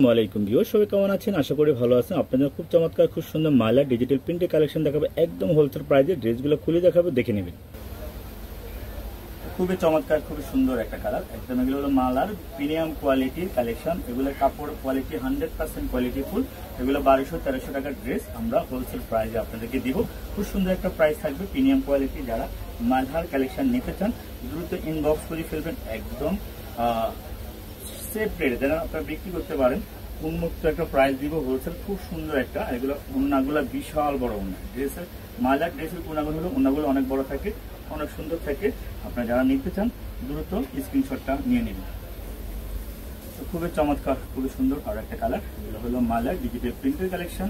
ওয়ালাইকুম ভিউয়ার, সবাই কেমন আছেন? আশা করি ভালো আছেন। আপনাদের খুব চমৎকার খুব সুন্দর মালা ডিজিটাল প্রিন্টের কালেকশন দেখাবে, একদম হোলসেল প্রাইসে। ড্রেসগুলো খুলে দেখাবে, দেখে নেবেন। খুবই চমৎকার, খুবই সুন্দর একটা কালার একদম। এগুলো হলো মালার প্রিমিয়াম কোয়ালিটির কালেকশন। এগুলো কাপড় কোয়ালিটি 100% কোয়ালিটি ফুল। এগুলো 1200-1300 টাকার ড্রেস আমরা হোলসেল প্রাইসে আপনাদেরকে দিব। খুব সুন্দর একটা প্রাইস থাকবে, প্রিমিয়াম কোয়ালিটি। যারা মালহার কালেকশন নিতে চান দ্রুত ইনবক্স করে ফেলবেন। একদম সেফ রেট যেন আপনারা বিক্রি করতে পারেন, উন্মুক্ত একটা প্রাইস দিব হোলসেল। খুব সুন্দর একটা, এগুলো ওড়নাগুলো বিশাল বড় ওড়না। ড্রেসের মালার ড্রেসের ওড়নাগুলো হলো ওড়নাগুলো অনেক বড় থাকে, অনেক সুন্দর থাকে। আপনারা যারা নিতে চান দ্রুত স্ক্রিনশটটা নিয়ে নেবেন। খুবই চমৎকার, খুবই সুন্দর আর একটা কালার। এগুলো হলো মালার ডিজিটাল প্রিন্টের কালেকশন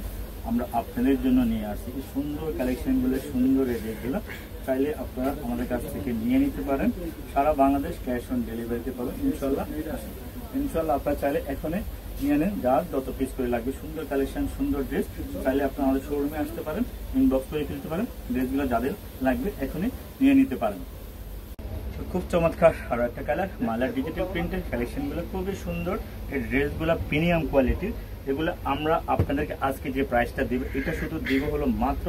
আমরা আপনাদের জন্য নিয়ে আসছি। এই সুন্দর কালেকশনগুলো, সুন্দর রেটগুলো চাইলে আপনারা আমাদের কাছ থেকে নিয়ে নিতে পারেন। সারা বাংলাদেশ ক্যাশ অন ডেলিভারিতে পাবেন ইনশাল্লাহ। ইনশাল্লাহ আপনারা চাইলে এখনই নিয়ে নেন, যার যত পিস করে লাগবে। সুন্দর কালেকশন, সুন্দর ড্রেস চাইলে আপনারা আমাদের শোরুমে আসতে পারেন, ইনবক্স করে ফেলতে পারেন। ড্রেসগুলো যাদের লাগবে এখনই নিয়ে নিতে পারেন। খুব চমৎকার আরো একটা কালার, মালার ডিজিটাল প্রিন্টের কালেকশনগুলো খুবই সুন্দর। এই ড্রেসগুলো প্রিমিয়াম কোয়ালিটির। এগুলো আমরা আপনাদেরকে আজকে যে প্রাইসটা দিব, এটা শুধু দিব হলো মাত্র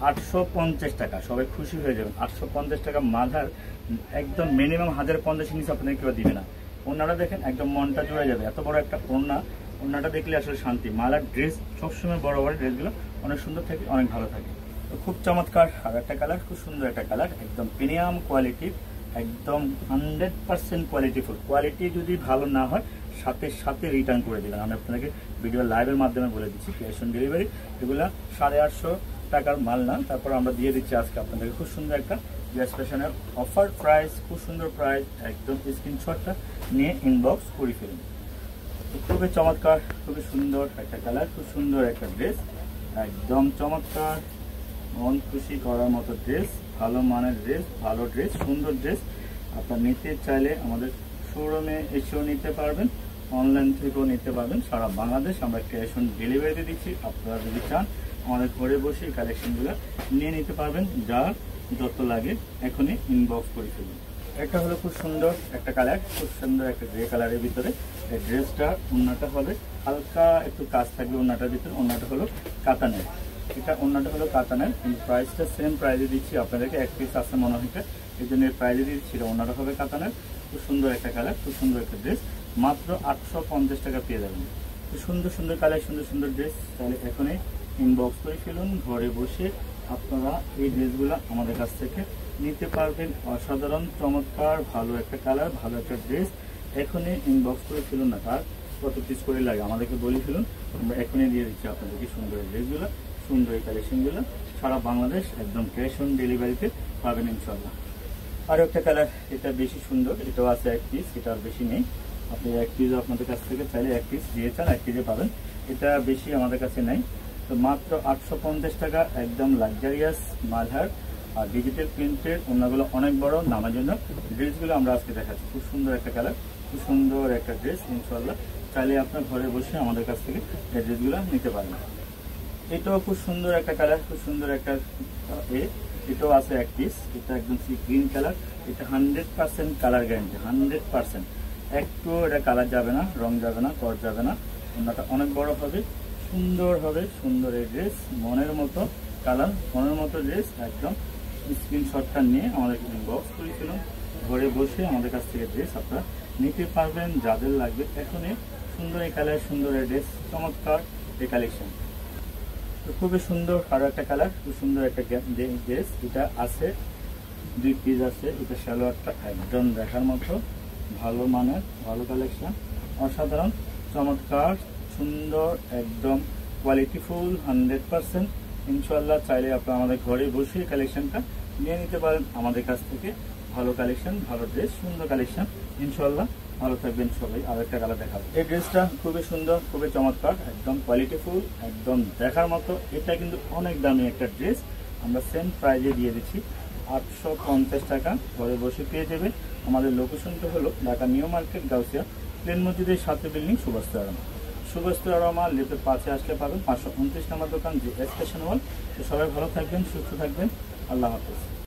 850 টাকা। সবাই খুশি হয়ে যাবেন। 850 টাকা মালার, একদম মিনিমাম 1050 নিচে আপনাদের কেউ দিবে না। ওনারা দেখেন একদম মনটা জুড়ে যাবে, এত বড় একটা ওনাটা দেখলে আসলে শান্তি। মালার ড্রেস সবসময় বড় বড় ড্রেসগুলো অনেক সুন্দর থাকে, অনেক ভালো থাকে। তো খুব চমৎকার আর একটা কালার, খুব সুন্দর একটা কালার, একদম প্রিমিয়াম কোয়ালিটির, একদম 100% কোয়ালিটি ফুল। কোয়ালিটি যদি ভালো না হয় সাথে সাথে রিটার্ন করে দেবেন। আমি আপনাকে ভিডিও লাইভের মাধ্যমে বলে দিচ্ছি, ক্যাশ অন ডেলিভারি। এগুলো 850 টাকার মাল না, তারপর আমরা দিয়ে দিচ্ছি আজকে আপনাদেরকে খুব সুন্দর একটা গ্যাস ফ্যাশনের অফার প্রাইস। খুব সুন্দর প্রাইস, একদম স্ক্রিনশটটা নিয়ে ইনবক্স করে ফেলুন। খুবই চমৎকার, খুবই সুন্দর একটা কালার, খুব সুন্দর একটা ড্রেস, একদম চমৎকার, মন খুশি করার মতো ড্রেস, ভালো মানের ড্রেস, ভালো ড্রেস, সুন্দর ড্রেস। আপনার নিতে চাইলে আমাদের শোরুমে এসেও নিতে পারবেন, অনলাইন থেকেও নিতে পারবেন। সারা বাংলাদেশ আমরা ক্যাশ অন ডেলিভারিতে দিচ্ছি। আপনারা যদি চান আমাদের ঘরে বসে কালেকশনগুলো নিয়ে নিতে পারবেন। যার যত লাগে এখনই ইনবক্স করে ফেলুন। এটা হলো খুব সুন্দর একটা কালার, খুব সুন্দর একটা গ্রে কালারের ভিতরে। এই ড্রেসটা ওড়নাটা হবে হালকা একটু কাজ থাকবে ওড়নাটার ভিতরে। ওড়নাটা হলো কাতানের, এটা ওড়নাটা হলো কাতানের, কিন্তু প্রাইসটা সেম প্রাইসে দিচ্ছি আপনাদেরকে। এক পিস আছে মনে হয়, এই জন্য প্রাইসে দিচ্ছি। ওড়নাটা হবে কাতানের। খুব সুন্দর একটা কালার, খুব সুন্দর একটা ড্রেস, মাত্র 850 টাকা পেয়ে যাবেন। খুব সুন্দর সুন্দর কালার, সুন্দর সুন্দর ড্রেস তাহলে এখনই ইনবক্স করে ফেলুন। ঘরে বসে আপনারা এই ড্রেসগুলো আমাদের কাছ থেকে নিতে পারবেন। অসাধারণ চমৎকার ভালো একটা কালার, ভালো একটা ড্রেস, এখনই ইনবক্স করে ফেলুন। না তার কত পিস করে লাগে আমাদেরকে বলে ফেলুন, আমরা এখনই দিয়ে দিচ্ছি আপনাদেরকে সুন্দর এই ড্রেসগুলো, সুন্দর এই কালেকশনগুলো। সারা বাংলাদেশ একদম ক্যাশ অন ডেলিভারিতে পাবেন ইনশাল্লাহ। আরও একটা কালার, এটা বেশি সুন্দর, এটাও আছে এক পিস, এটা আর বেশি নেই। আপনি এক পিস আপনাদের কাছ থেকে চাইলে এক পিস দিয়ে চান এক পিসে পাবেন, এটা বেশি আমাদের কাছে নেই। তো মাত্র 850 টাকা, একদম লাক্সারিয়াস মালহার আর ডিজিটাল প্রিন্টের। ওনাগুলো অনেক বড়, নামার জন্য ড্রেসগুলো আমরা আজকে দেখাচ্ছি। খুব সুন্দর একটা কালার, খুব সুন্দর একটা ড্রেস ইনশাল্লাহ। চাইলে আপনার ঘরে বসে আমাদের কাছ থেকে এই ড্রেসগুলো নিতে পারেন। এটাও খুব সুন্দর একটা কালার, খুব সুন্দর একটা এটাও আছে এক পিস। এটা একদম গ্রিন কালার, এটা 100% কালার গ্যারান্টি, 100%। একটু এটা কালার যাবে না, রং যাবে না, কর যাবে না। ওনাটা অনেক বড় হবে, সুন্দর হবে, সুন্দর এই ড্রেস, মনের মতো কালার, মনের মতো ড্রেস। একদম স্ক্রিনশটটা নিয়ে আমাদের ইনবক্স করে ফেলুন। ঘরে বসে আমাদের কাছ থেকে ড্রেস আপনারা নিতে পারবেন, যাদের লাগবে এখনই। সুন্দর এই কালার, সুন্দর এই ড্রেস, চমৎকার এই কালেকশন। তো খুবই সুন্দর আরো একটা কালার, খুব সুন্দর একটা ড্রেস। এটা আছে 2 পিস আছে। এটা সালোয়ারটা একদম দেখার মতো, ভালো মানের, ভালো কালেকশন, অসাধারণ চমৎকার সুন্দর, একদম কোয়ালিটি ফুল 100% ইনশাল্লাহ। চাইলে আপনারা আমাদের ঘরে বসে কালেকশনটা নিয়ে নিতে পারেন আমাদের কাছ থেকে। ভালো কালেকশন, ভালো ড্রেস, সুন্দর কালেকশন ইনশাল্লাহ। ভালো থাকবেন সবাই। আর একটা কালার দেখাবো। এই ড্রেসটা খুবই সুন্দর, খুবই চমৎকার, একদম কোয়ালিটি ফুল, একদম দেখার মতো। এটা কিন্তু অনেক দামি একটা ড্রেস, আমরা সেম প্রাইজে দিয়ে দিচ্ছি 850 টাকা। ঘরে বসে পেয়ে যাবেন। আমাদের লোকেশনটা হলো ঢাকা নিউ মার্কেট, গাউসিয়া প্লেন মসজিদের সাথে বিল্ডিং, সুবস্ত্র আরামা লিফটের 5-এ আসলে পাবেন 529 নম্বর দোকান, যে এস ফ্যাশন ওয়ার্ল্ড। তো সবাই ভালো থাকবেন, সুস্থ থাকবেন, আল্লাহ হাফেজ।